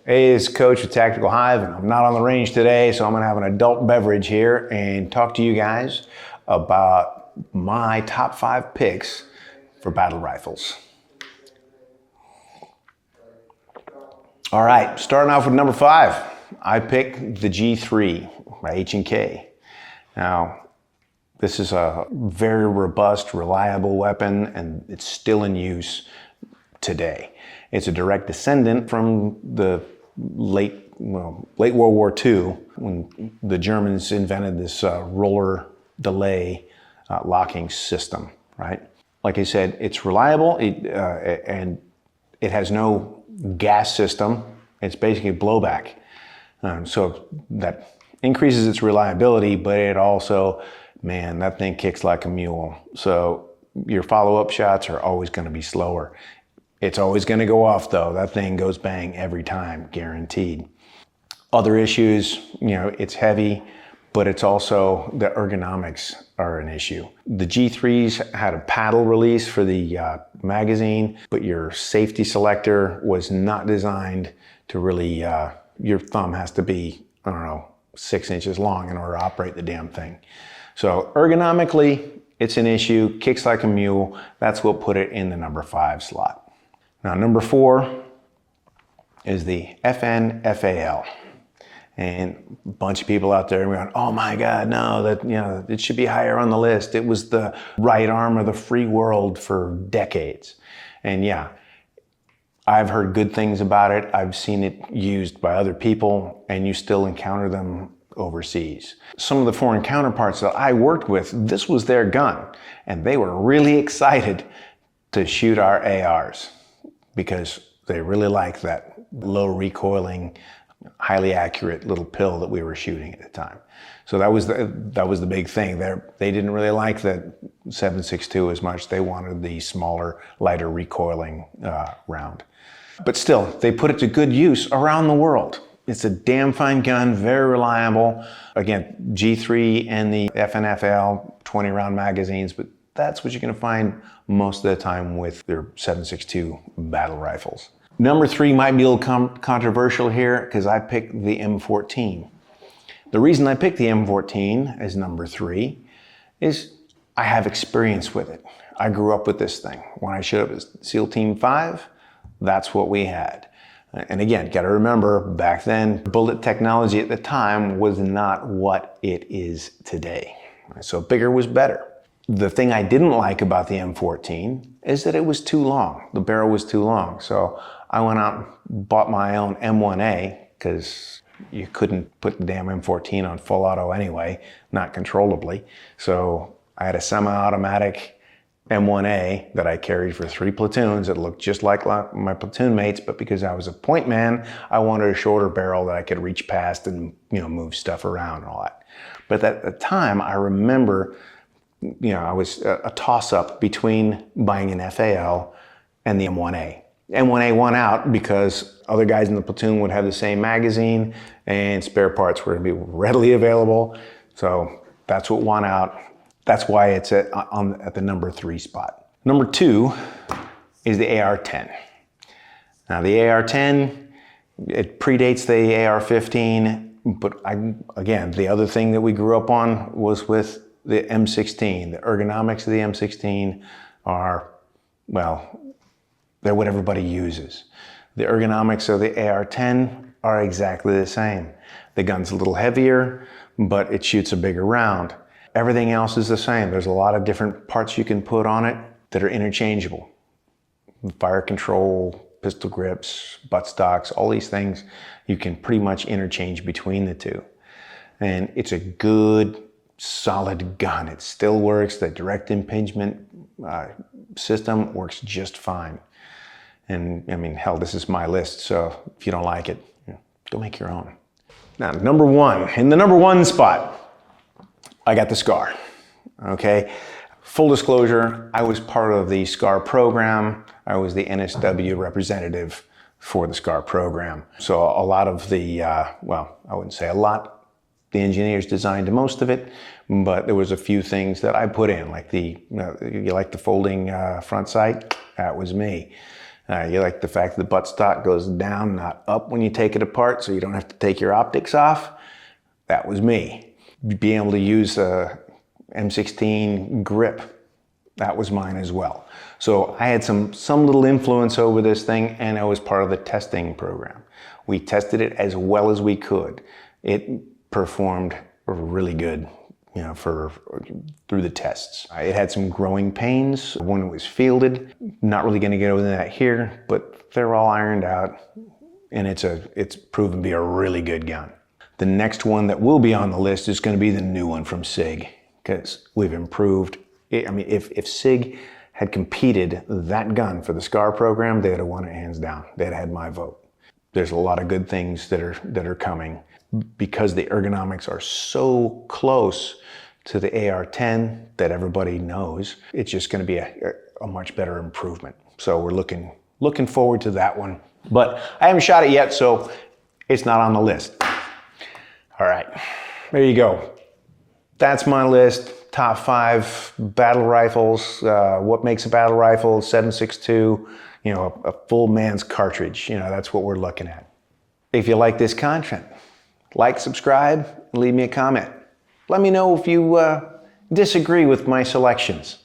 Hey, it's Coach with Tactical Hyve, and I'm not on the range today, so I'm gonna have an adult beverage here and talk to you guys about my top 5 picks for battle rifles. All right, starting off with number 5, I picked the G3 by H&K. Now, this is a very robust, reliable weapon, and it's still in use today. It's a direct descendant from the late World War II, when the Germans invented this roller delay locking system, right? Like I said, it's reliable, and it has no gas system. It's basically blowback. So that increases its reliability, but it also, man, that thing kicks like a mule. So your follow-up shots are always going to be slower. It's always going to go off though. That thing goes bang every time, guaranteed. Other issues, it's heavy, but it's also the ergonomics are an issue. The G3s had a paddle release for the magazine, but your safety selector was not designed to really, your thumb has to be, 6 inches long in order to operate the damn thing. So ergonomically, it's an issue, kicks like a mule. That's what put it in the number 5 slot. Now, number 4 is the FNFAL. And a bunch of people out there are going, oh my God, no, it should be higher on the list. It was the right arm of the free world for decades. And yeah, I've heard good things about it. I've seen it used by other people, and you still encounter them overseas. Some of the foreign counterparts that I worked with, this was their gun, and they were really excited to shoot our ARs, because they really like that low recoiling, highly accurate little pill that we were shooting at the time. So that was the big thing. They didn't really like the 7.62 as much. They wanted the smaller, lighter recoiling round. But still, they put it to good use around the world. It's a damn fine gun, very reliable. Again, G3 and the FNFL 20 round magazines, but that's what you're going to find most of the time with their 7.62 battle rifles. Number 3 might be a little controversial here because I picked the M14. The reason I picked the M14 as number 3 is I have experience with it. I grew up with this thing. When I showed up at SEAL Team 5, that's what we had. And again, got to remember, back then, bullet technology at the time was not what it is today. So bigger was better. The thing I didn't like about the M14 is that it was too long. The barrel was too long. So I went out and bought my own M1A, because you couldn't put the damn M14 on full auto anyway, not controllably. So I had a semi-automatic M1A that I carried for 3 platoons that looked just like my platoon mates, but because I was a point man, I wanted a shorter barrel that I could reach past and move stuff around and all that. But at the time, I remember I was a toss-up between buying an FAL and the M1A. M1A won out because other guys in the platoon would have the same magazine and spare parts were going to be readily available. So that's what won out. That's why it's at the number 3 spot. Number 2 is the AR-10. Now the AR-10, it predates the AR-15, but again, the other thing that we grew up on was with the M16. The ergonomics of the M16 are, well, they're what everybody uses. The ergonomics of the AR-10 are exactly the same. The gun's a little heavier, but it shoots a bigger round. Everything else is the same. There's a lot of different parts you can put on it that are interchangeable. Fire control, pistol grips, buttstocks, all these things you can pretty much interchange between the two. And it's a good, solid gun. It still works. The direct impingement system works just fine. And I mean, hell, this is my list, so if you don't like it, go make your own. Now, number 1, in the number 1 spot, I got the SCAR, okay? Full disclosure, I was part of the SCAR program. I was the NSW representative for the SCAR program. So a lot of the, well, I wouldn't say a lot, the engineers designed most of it, but there was a few things that I put in, like the, you like the folding front sight? That was me. You like the fact that the buttstock goes down, not up when you take it apart, so you don't have to take your optics off? That was me. Being able to use a M16 grip, that was mine as well. So I had some little influence over this thing, and I was part of the testing program. We tested it as well as we could. It performed really good, you know, through the tests. It had some growing pains when it was fielded. Not really going to get over that here, but they're all ironed out, and it's proven to be a really good gun. The next one that will be on the list is going to be the new one from SIG, because we've improved. I mean, if SIG had competed that gun for the SCAR program, they'd have won it hands down. They'd have had my vote. There's a lot of good things that are coming because the ergonomics are so close to the AR-10 that everybody knows. It's just going to be a much better improvement. So we're looking forward to that one. But I haven't shot it yet, so it's not on the list. All right, there you go. That's my list. Top 5 battle rifles. What makes a battle rifle? 7.62. You know, a full man's cartridge. You know, that's what we're looking at. If you like this content, like, subscribe, and leave me a comment. Let me know if you disagree with my selections.